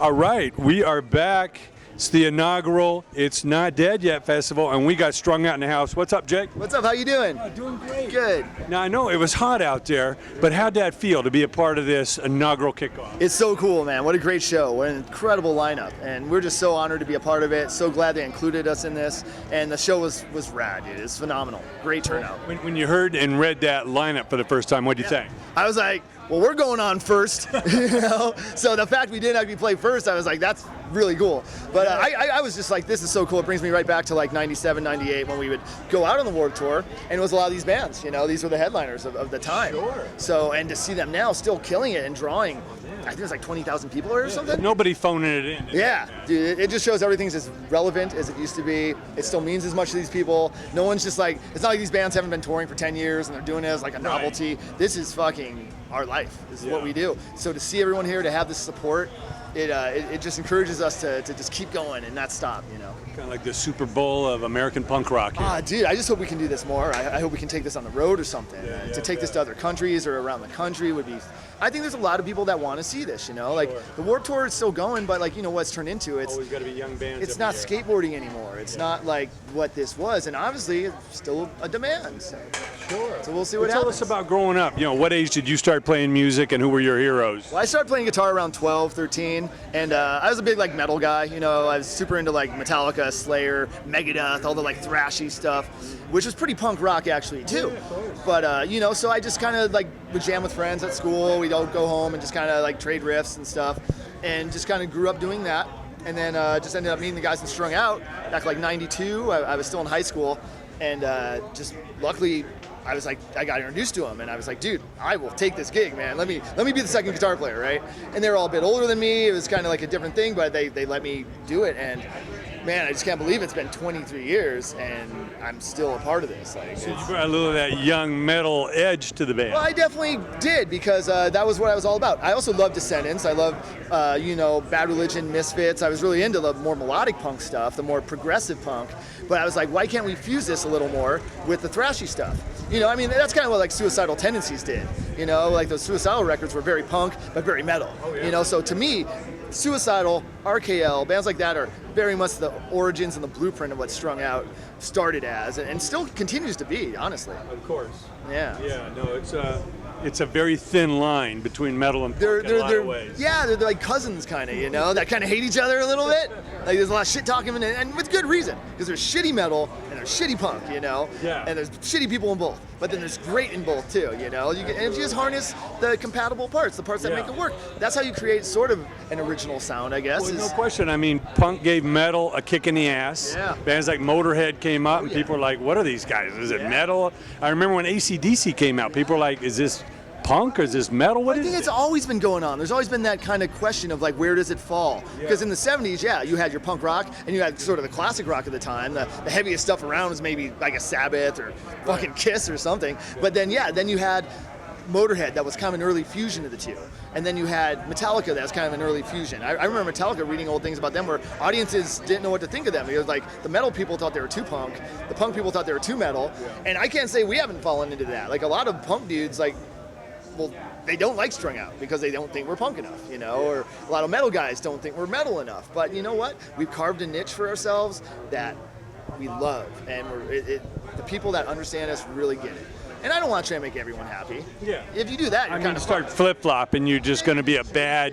All right, we are back. It's the inaugural It's Not Dead Yet festival, and we got Strung out in the house. What's up, Jake? What's up? How you doing? Doing great. Good. Now, I know it was hot out there, but how'd that feel to be a part of this inaugural kickoff? It's so cool, man. What a great show. What an incredible lineup. And we're just so honored to be a part of it. So glad they included us in this. And the show was rad, dude. It's phenomenal. Great turnout. When you heard and read that lineup for the first time, what'd you think? I was like, well, we're going on first, you know? So the fact we didn't actually play first, I was like, that's really cool. But I was just like, this is so cool. It brings me right back to like 97, 98 when we would go out on the Warped Tour, and it was a lot of these bands, you know? These were the headliners of the time. Sure. So, and to see them now still killing it and drawing, I think it's like 20,000 people or something. Nobody phoning it in. Yeah, dude, it just shows everything's as relevant as it used to be. It still means as much to these people. No one's just like, it's not like these bands haven't been touring for 10 years and they're doing it as like a novelty. This is fucking our life. This is what we do. So to see everyone here, to have this support, it just encourages us to just keep going and not stop, you know. Kind of like the Super Bowl of American punk rock here. Dude, I just hope we can do this more. I hope we can take this on the road or something. To take this to other countries or around the country would be, I think there's a lot of people that want to see this, you know. Like, the Warped Tour is still going, but like, you know what's turned into, it's always got to be young bands. It's not skateboarding anymore. It's not like what this was, and obviously it's still a demand. So. Sure. So we'll see what happens. Tell us about growing up. You know, what age did you start playing music, and who were your heroes? Well, I started playing guitar around 12, 13, and I was a big like metal guy. You know, I was super into like Metallica, Slayer, Megadeth, all the like thrashy stuff, which was pretty punk rock actually too. But you know, so I just kind of like would jam with friends at school. We'd all go home and just kind of like trade riffs and stuff, and just kind of grew up doing that. And then just ended up meeting the guys in Strung Out back like '92. I was still in high school, and just luckily I was like, I got introduced to him, and I was like, dude, I will take this gig, man. Let me be the second guitar player, right? And they were all a bit older than me. It was kind of like a different thing, but they let me do it, and man, I just can't believe it's been 23 years and I'm still a part of this. Like, so you brought a little of that young metal edge to the band. Well, I definitely did, because that was what I was all about. I also love Descendants. I love, you know, Bad Religion, Misfits. I was really into the more melodic punk stuff, the more progressive punk. But I was like, why can't we fuse this a little more with the thrashy stuff? You know, I mean, that's kind of what like Suicidal Tendencies did. You know, like those Suicidal records were very punk, but very metal. You know, so to me, Suicidal, RKL, bands like that are very much the origins and the blueprint of what Strung Out started as, and still continues to be, honestly. Of course. Yeah. Yeah, no, it's a very thin line between metal and punk in a lot of ways. Yeah, they're like cousins, kind of, you know, that kind of hate each other a little bit. Like, there's a lot of shit talking, and with good reason, because there's shitty metal and there's shitty punk, you know. Yeah. And there's shitty people in both, but then there's great in both too, you know. And if you just harness the compatible parts, the parts that make it work, that's how you create sort of an original sound, I guess. Well, no question. I mean, punk gave metal a kick in the ass. Yeah. Bands like Motorhead came up, and people were like, what are these guys? Is it metal? I remember when AC/DC came out, people were like, is this punk or is this metal? What I think it's always been going on. There's always been that kind of question of like, where does it fall? Because in the 70s, yeah, you had your punk rock and you had sort of the classic rock of the time. The heaviest stuff around was maybe like a Sabbath or fucking Kiss or something. But then, yeah, then you had Motorhead, that was kind of an early fusion of the two. And then you had Metallica, that was kind of an early fusion. I remember Metallica reading old things about them where audiences didn't know what to think of them. It was like the metal people thought they were too punk, the punk people thought they were too metal. And I can't say we haven't fallen into that. Like a lot of punk dudes, like, well, they don't like Strung Out because they don't think we're punk enough, you know, or a lot of metal guys don't think we're metal enough. But you know what? We've carved a niche for ourselves that we love, and the people that understand us really get it. And I don't want to try and make everyone happy. Yeah. If you do that, you're kind of start flip-flopping, you're just going to be a bad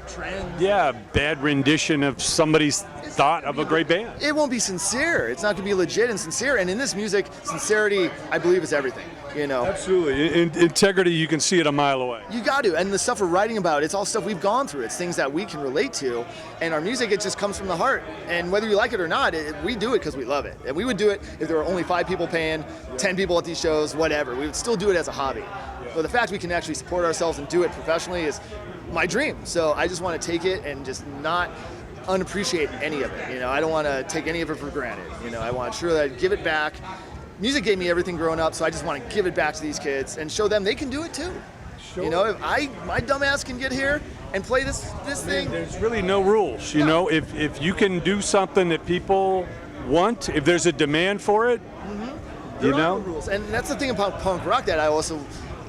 trend. Yeah, bad rendition of somebody's thought of a great band. It won't be sincere. It's not going to be legit and sincere. And in this music, sincerity, I believe, is everything. You know. Absolutely. Integrity, you can see it a mile away. You got to. And the stuff we're writing about, it's all stuff we've gone through. It's things that we can relate to. And our music, it just comes from the heart. And whether you like it or not, we do it because we love it. And we would do it if there were only 5 people paying, 10 people at these shows, whatever. We would still do it as a hobby. But the fact we can actually support ourselves and do it professionally is my dream. So I just want to take it and just not unappreciate any of it. You know, I don't want to take any of it for granted. You know, I want to truly give it back. Music gave me everything growing up, so I just want to give it back to these kids and show them they can do it too. Sure. You know, if my dumbass can get here and play this thing. There's really no rules. You know, if you can do something that people want, if there's a demand for it, There you are know. no rules, and that's the thing about punk rock that I also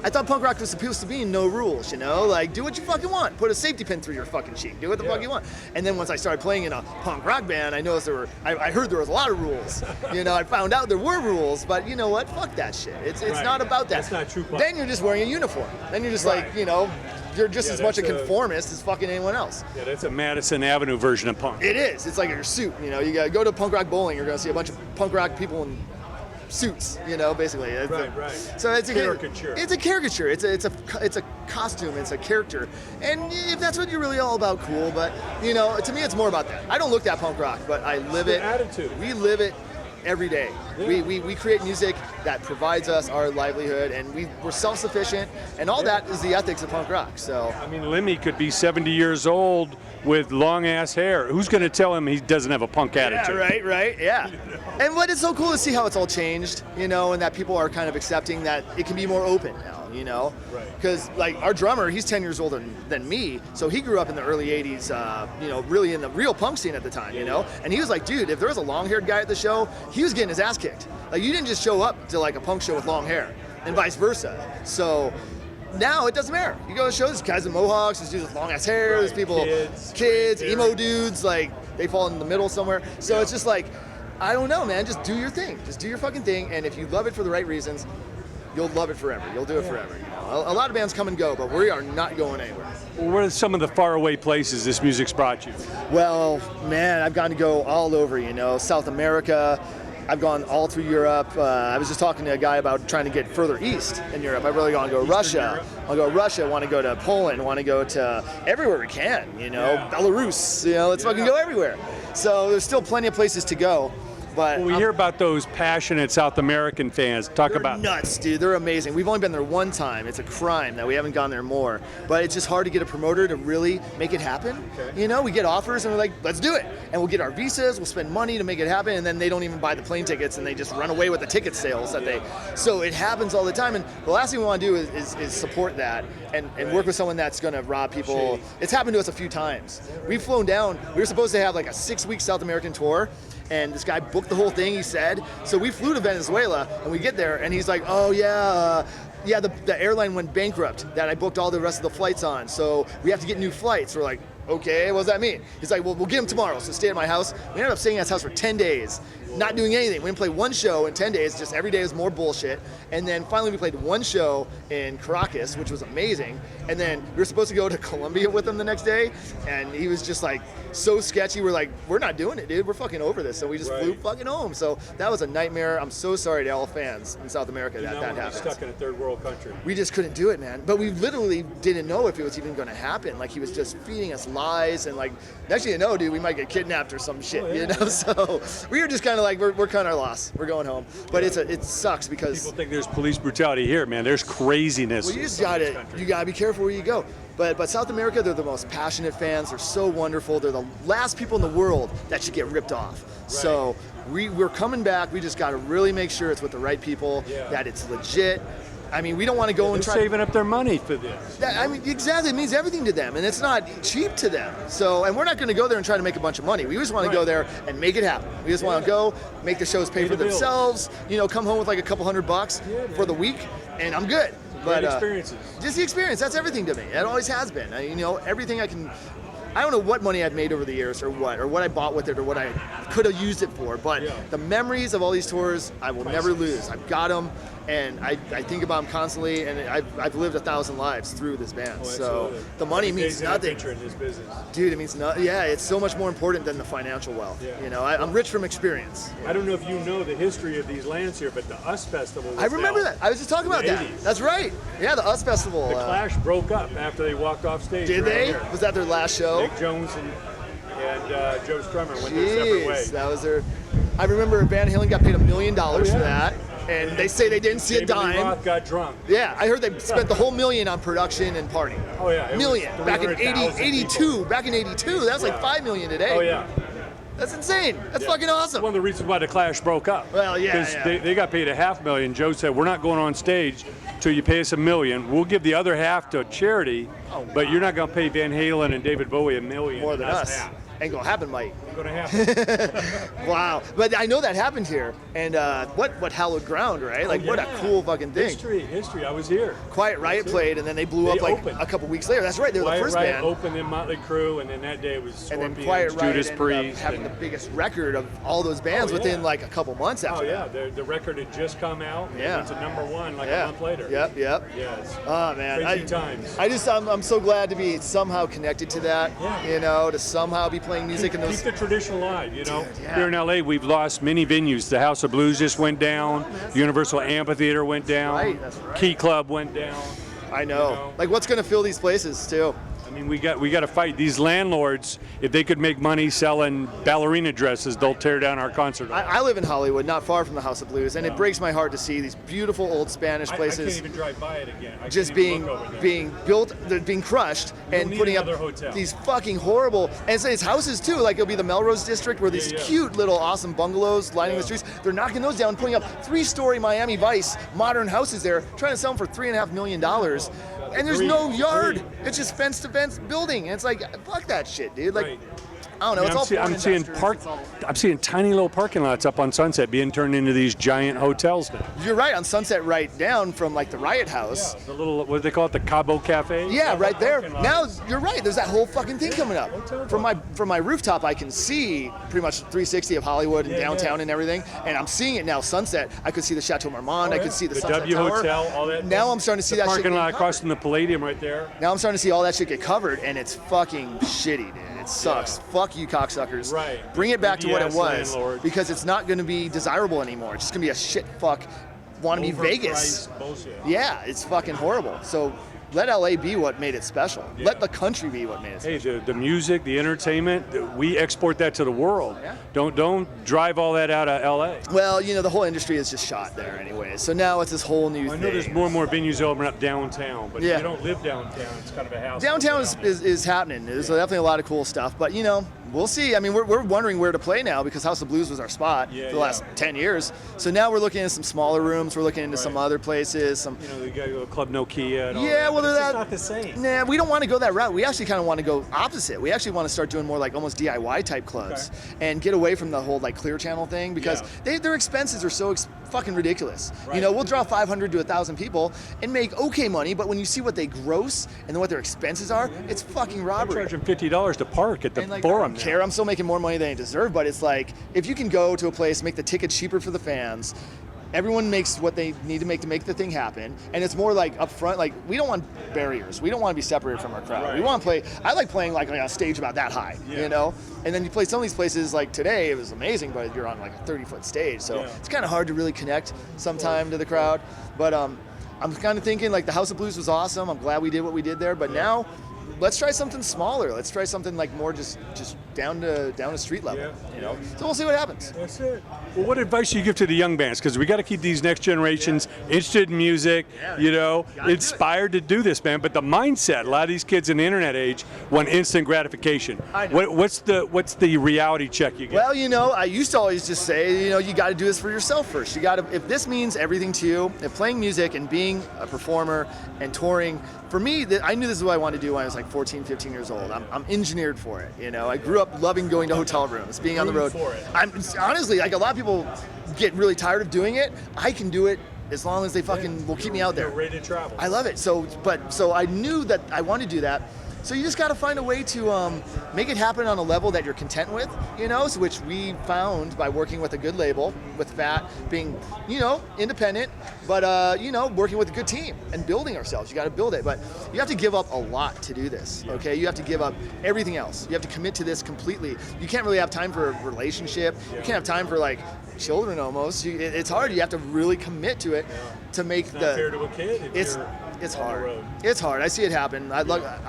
I thought punk rock was supposed to be no rules, you know? Like, do what you fucking want. Put a safety pin through your fucking cheek. Do what the fuck you want. And then once I started playing in a punk rock band, I noticed I heard there was a lot of rules. You know, I found out there were rules, but you know what? Fuck that shit. It's not about that. That's not true punk. Then you're just wearing a uniform. Then you're just like, you know, you're just as much a conformist as fucking anyone else. Yeah, that's a Madison Avenue version of punk. It is. It's like your suit, you know. You gotta go to punk rock bowling, you're gonna see a bunch of punk rock people in suits, you know, basically. Right. So it's a caricature. It's a caricature. It's a costume. It's a character. And if that's what you're really all about, cool. But you know, to me, it's more about that. I don't look at punk rock, but I live it. Attitude. We live it every day. Yeah. We create music that provides us our livelihood, and we're self-sufficient, and all that is the ethics of punk rock. So I mean, Lemmy could be 70 years old with long ass hair. Who's going to tell him he doesn't have a punk attitude? Yeah, right, yeah. And what it's so cool to see how it's all changed, you know, and that people are kind of accepting that it can be more open now, you know? Right. Because, like, our drummer, he's 10 years older than me, so he grew up in the early 80s, you know, really in the real punk scene at the time, you know? And he was like, dude, if there was a long-haired guy at the show, he was getting his ass kicked. Like, you didn't just show up to, like, a punk show with long hair, and vice versa. So now it doesn't matter. You go to shows, there's guys with mohawks, there's dudes with long ass hair, there's people, kids, emo dudes, like they fall in the middle somewhere. So it's just like, I don't know, man, just do your thing. Just do your fucking thing, and if you love it for the right reasons, you'll love it forever. You'll do it forever. You know? A lot of bands come and go, but we are not going anywhere. Well, what are some of the faraway places this music's brought you? Well, man, I've gotten to go all over, you know, South America. I've gone all through Europe. I was just talking to a guy about trying to get further east in Europe. I really want to go to Russia. I'll go to Russia. Want to go to Poland. Want to go to everywhere we can. You know, Belarus. You know, let's fucking go everywhere. So there's still plenty of places to go. But well, we hear about those passionate South American fans. Talk about nuts, dude. They're amazing. We've only been there one time. It's a crime that we haven't gone there more. But it's just hard to get a promoter to really make it happen. Okay. You know, we get offers and we're like, let's do it. And we'll get our visas. We'll spend money to make it happen. And then they don't even buy the plane tickets and they just run away with the ticket sales that they. So it happens all the time. And the last thing we want to do is support that and work with someone that's going to rob people. It's happened to us a few times. We've flown down. We were supposed to have like a 6-week South American tour. And this guy booked the whole thing, he said. So we flew to Venezuela, and we get there, and he's like, oh, yeah, the airline went bankrupt that I booked all the rest of the flights on, so we have to get new flights. We're like, okay, what does that mean? He's like, well, we'll get him tomorrow, so stay at my house. We ended up staying at his house for 10 days, not doing anything. We didn't play one show in 10 days, just every day was more bullshit. And then finally we played one show in Caracas, which was amazing. And then we were supposed to go to Colombia with him the next day, and he was just like so sketchy. We're like, we're not doing it, dude. We're fucking over this. So we just flew fucking home. So that was a nightmare. I'm so sorry to all fans in South America that happened. Stuck in a third world country. We just couldn't do it, man. But we literally didn't know if it was even going to happen. Like, he was just feeding us lies, and like, next thing you know, dude, we might get kidnapped or some shit, you know? So we were just kind of like, we're kind of lost. We're going home. But it sucks because people think there's police brutality here, man. There's craziness. Well, you just gotta be careful where you go. But South America, they're the most passionate fans. They're so wonderful. They're the last people in the world that should get ripped off. Right. So we're coming back. We just got to really make sure it's with the right people, that it's legit. I mean, we don't want to go and try saving up their money for this. I mean, exactly. It means everything to them, and it's not cheap to them. So, and we're not going to go there and try to make a bunch of money. We just want to go there and make it happen. We just want to go, make the shows pay for themselves. You know, come home with like a couple $100 for the week, and I'm good. But experiences. Just the experience. That's everything to me. It always has been. You know, everything I can. I don't know what money I've made over the years or what I bought with it or what I could have used it for, but the memories of all these tours, I will never lose. I've got them, and I think about them constantly, and I've lived 1,000 lives through this band. So the money means nothing. In this business. Dude, it means nothing. Yeah, it's so much more important than the financial wealth. You know, I'm rich from experience. I don't know if you know the history of these lands here, but the US Festival was I remember that. I was just talking about that. 80s. That's right. Yeah, the US Festival. The Clash broke up after they walked off stage. Did they? Here. Was that their last show? Nick Jones and Joe Strummer went their separate ways. That was their. I remember Van Halen got paid $1 million for that, and they say they didn't see a dime. Lee Roth got drunk. Yeah, I heard they spent the whole $1 million on production and party. Oh yeah, million back in 82. Back in '82, that was like $5 million today. Oh yeah. That's insane. That's fucking awesome. One of the reasons why the Clash broke up. Well, because they got paid $500,000. Joe said, "We're not going on stage till you pay us $1 million. We'll give the other half to charity, Oh, but you're not going to pay Van Halen and David Bowie $1 million. More than us. Half. Ain't gonna happen, Mike. Ain't gonna happen. Wow. But I know that happened here. And what hallowed ground, right? Like, what a cool fucking thing. History. I was here. Quiet Riot played, and then they blew up like opened. a couple weeks later. That's right. They were the Quiet first Riot band. opened in Motley Crue, and then that day was And Scorpions, then Quiet Riot Judas ended Priest. up having the biggest record of all those bands within like a couple months after that. The record had just come out. And Yeah. it went to #1 like a month later. Yep. Yes. Oh man, Crazy times. I'm so glad to be somehow connected to that. Yeah. You know, to somehow be playing music in those. Keep the tradition alive, you know. Dude, yeah. Here in LA, we've lost many venues. The House of Blues just went down. Universal Amphitheater went down. Right, that's right. Key Club went down. I know. You know. Like, what's gonna fill these places too? I mean, we got to fight these landlords. If they could make money selling ballerina dresses, they'll tear down our concert hall. I live in Hollywood, not far from the House of Blues, and it breaks my heart to see these beautiful old Spanish I places can't even drive by it again. I just can't even look over there. being built, they're being crushed, and need putting up another hotel. these fucking horrible, and it's houses too. Like, it'll be the Melrose District where these Yeah. cute little awesome bungalows lining the streets. They're knocking those down, putting up 3-story Miami Vice modern houses there, trying to sell them for $3.5 million. And there's no yard. Agreed. It's just fence-to-fence building. And it's like, fuck that shit, dude. Like, Right. I don't know. It's all foreign investors. I'm seeing tiny little parking lots up on Sunset being turned into these giant hotels now. You're right, on Sunset, right down from like the Riot House. The little, what do they call it, the Cabo Cafe? Yeah, right there. Parking lot. Now you're right. There's that whole fucking thing coming up. From my rooftop, I can see pretty much 360 of Hollywood and downtown and everything. And I'm seeing it now. Sunset, I could see the Chateau Marmont. I could see the Sunset W Tower. Hotel, all that. Now I'm starting to see the that shit parking get lot across covered. from the Palladium right there. Now I'm starting to see all that shit get covered, and it's fucking shitty, dude. It sucks. Fuck you, cocksuckers. Right. Bring it back to what it Greedy-ass was, landlords. because it's not going to be desirable anymore. It's just going to be a shit fuck wannabe Vegas. Overpriced bullshit. Yeah, it's fucking horrible. So let LA be what made it special. Yeah. Let the country be what made it special. Hey, the music, the entertainment, we export that to the world. Yeah. Don't drive all that out of LA. Well, you know, the whole industry is just shot there anyway. So now it's this whole new I thing. know there's more and more venues opening up downtown, but Yeah. if you don't live downtown, it's kind of a house. Downtown is happening. There's definitely a lot of cool stuff, but you know, we'll see. I mean, we're wondering where to play now because House of Blues was our spot for the last 10 years. So now we're looking at some smaller rooms. We're looking into some other places. Some You know, you got to go to Club Nokia. And all Yeah, that, well, but it's just that- not the same. Nah, we don't want to go that route. We actually kind of want to go opposite. We actually want to start doing more like almost DIY type clubs and get away from the whole like Clear Channel thing because their expenses are so fucking ridiculous. Right. You know, we'll draw 500 to 1,000 people and make okay money, but when you see what they gross and then what their expenses are, it's fucking I'm robbery. charging $50 to park at the And like, Forum. I don't care. I'm still making more money than I deserve, but it's like if you can go to a place, make the ticket cheaper for the fans. Everyone makes what they need to make the thing happen, and it's more like upfront. Like we don't want barriers. We don't want to be separated from our crowd. Right. We want to play. I like playing like on a stage about that high, you know. And then you play some of these places like today. It was amazing, but you're on like a 30-foot stage, so it's kind of hard to really connect sometime to the crowd. But I'm kind of thinking like the House of Blues was awesome. I'm glad we did what we did there, but now. Let's try something smaller. Let's try something like more just down to street level, you know. So we'll see what happens. That's it. Well, what advice do you give to the young bands? Because we got to keep these next generations interested in music, you know, inspired to do this, man. But the mindset, a lot of these kids in the internet age want instant gratification. I know. What's the reality check you get? Well, you know, I used to always just say, you know, you got to do this for yourself first. You got to, if this means everything to you, if playing music and being a performer and touring, for me, I knew this is what I wanted to do when I was like 14, 15 years old. I'm engineered for it, you know. I grew up loving going to hotel rooms, being on the road. For it. I'm honestly, like a lot of people get really tired of doing it. I can do it as long as they fucking will keep me out there. You're ready to travel. I love it. So I knew that I wanted to do that. So you just got to find a way to make it happen on a level that you're content with, you know, so which we found by working with a good label, with Fat being, you know, independent, but, you know, working with a good team and building ourselves. You got to build it, but you have to give up a lot to do this, okay? You have to give up everything else. You have to commit to this completely. You can't really have time for a relationship. You can't have time for, like, children almost. It's hard. You have to really commit to it to make It's not fair to a kid. If It's you're on the hard. road. It's hard. I see it happen. I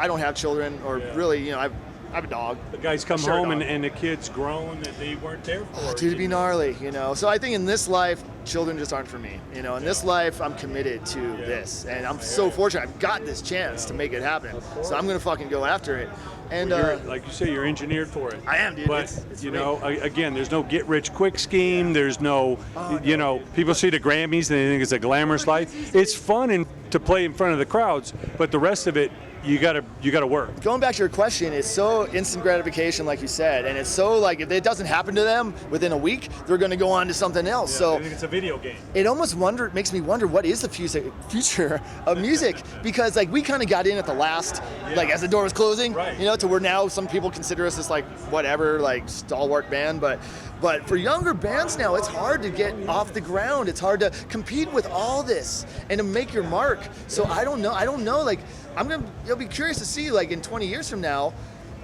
don't have children, or really, you know, I have a dog. The guys come Sure home dog. and the kid's grown that they weren't there for. Oh, dude, it'd be gnarly, you know. So I think in this life, children just aren't for me. You know, in this life, I'm committed to this, and I'm so fortunate. I've got this chance to make it happen. So I'm gonna fucking go after it. And like you say, you're engineered for it. I am, dude. But It's you great. know, again, there's no get-rich-quick scheme. There's no, you know, people see the Grammys and they think it's a glamorous life. It's fun to play in front of the crowds, but the rest of it, you gotta work. Going back to your question, it's so instant gratification, like you said, and it's so like if it doesn't happen to them within a week, they're going to go on to something else. Yeah, so I think it's a video game. It almost makes me wonder what is the future of music, because like we kind of got in at the last, like as the door was closing, Right. you know, to where now some people consider us this like whatever, like stalwart band, but for younger bands now, it's hard to get off the ground. It's hard to compete with all this and to make your mark. So I don't know. Like you'll be curious to see like in 20 years from now,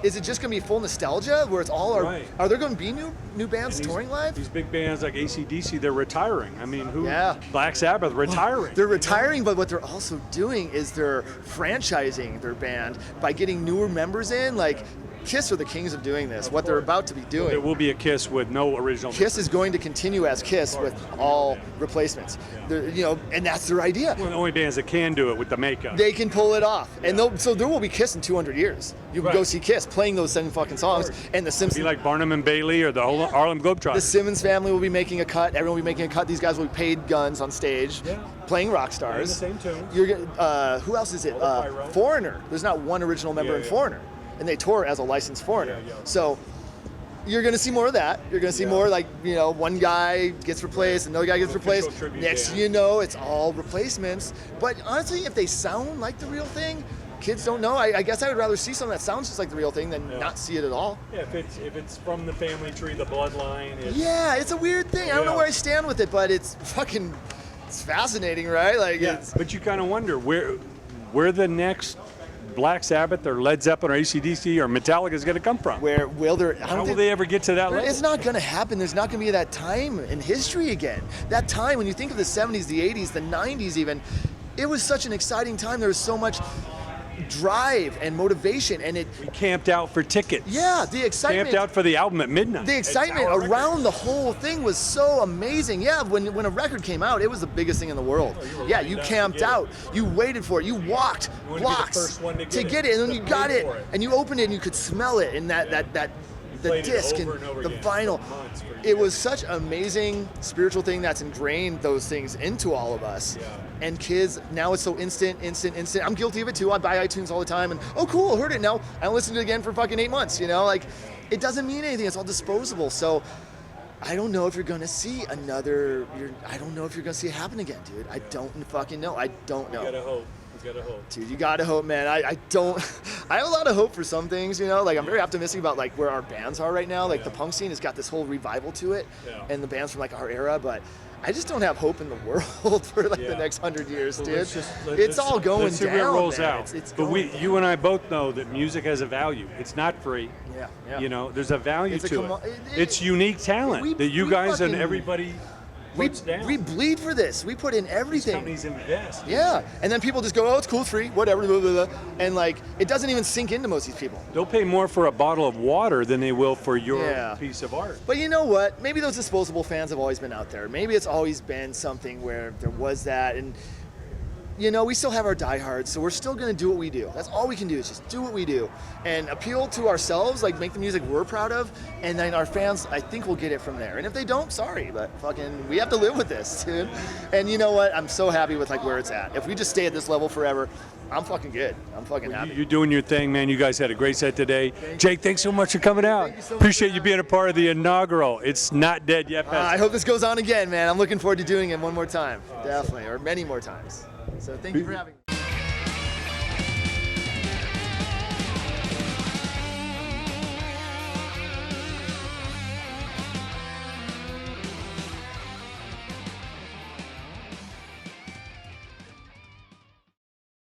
is it just going to be full nostalgia where it's all Right. are there going to be new bands touring live? These big bands like AC/DC, they're retiring. I mean, Yeah. Black Sabbath retiring. They're retiring, but what they're also doing is they're franchising their band by getting newer members in. Like Kiss are the kings of doing this. What they're about to be doing. There will be a Kiss with no original. Kiss is going to continue as Kiss with all replacements. You know, and that's their idea. One of the only bands that can do it with the makeup. They can pull it off, and so there will be Kiss in 200 years. You can go see Kiss playing those same fucking songs, and the Simpsons. Be like Barnum and Bailey or the whole Harlem Globetrotters. The Simmons family will be making a cut. Everyone will be making a cut. These guys will be paid guns on stage, playing rock stars. Playing the same tunes. You're who else is it? Foreigner. There's not one original member in Foreigner, and they tour as a licensed Foreigner. So you're going to see more of that. You're going to see more like, you know, one guy gets replaced, another guy gets replaced. Next thing you know, it's all replacements. But honestly, if they sound like the real thing, kids don't know. I guess I would rather see something that sounds just like the real thing than not see it at all. Yeah, if it's from the family tree, the bloodline. It's a weird thing. I don't know where I stand with it, but it's fascinating, right? Like, but you kind of wonder where the next Black Sabbath or Led Zeppelin or AC/DC or Metallica is going to come from. Where will there? How will they ever get to that level? It's not going to happen. There's not going to be that time in history again. That time when you think of the 70s, the 80s, the 90s even, it was such an exciting time. There was so much drive and motivation, and we camped out for tickets. Yeah, the excitement. Camped out for the album at midnight. The excitement around the whole thing was so amazing. Yeah, when a record came out, it was the biggest thing in the world. You camped out. You waited for it. You walked blocks to get it, and then you got it, and you opened it, and you could smell it, and the disc and the vinyl. It was such an amazing spiritual thing that's ingrained those things into all of us. And kids, now it's so instant. I'm guilty of it too. I buy iTunes all the time and, oh cool, heard it now. I don't listen to it again for fucking 8 months, you know? Like, it doesn't mean anything. It's all disposable. So I don't know if you're going to see I don't know if you're going to see it happen again, dude. I don't fucking know. I don't know. You gotta hope. You gotta hope. Dude, you gotta hope, man. I have a lot of hope for some things, you know? Like, I'm very optimistic about, like, where our bands are right now. Like, the punk scene has got this whole revival to it, and the bands from, like, our era, but I just don't have hope in the world for, like, the next 100 years, dude. It's all going let's see down, where it rolls man. out. It's but you and I both know that music has a value. It's not free. Yeah. You know, there's a value to it. it. It's unique talent that you guys and everybody puts down. We bleed for this. We put in everything. These companies invest. Yeah, and then people just go, oh, it's cool, it's free, whatever, blah, blah, blah. And like, it doesn't even sink into most of these people. They'll pay more for a bottle of water than they will for your piece of art. But you know what? Maybe those disposable fans have always been out there. Maybe it's always been something where there was that, and you know, we still have our diehards, so we're still gonna do what we do. That's all we can do is just do what we do and appeal to ourselves, like make the music we're proud of, and then our fans, I think, will get it from there. And if they don't, sorry, but fucking, we have to live with this, dude. And you know what? I'm so happy with like where it's at. If we just stay at this level forever, I'm fucking good. I'm fucking happy. You're doing your thing, man. You guys had a great set today. Jake, thanks so much for coming out. Appreciate you being a part of the inaugural It's Not Dead Yet festival. I hope this goes on again, man. I'm looking forward to doing it one more time. Definitely, or many more times. So thank you for having me.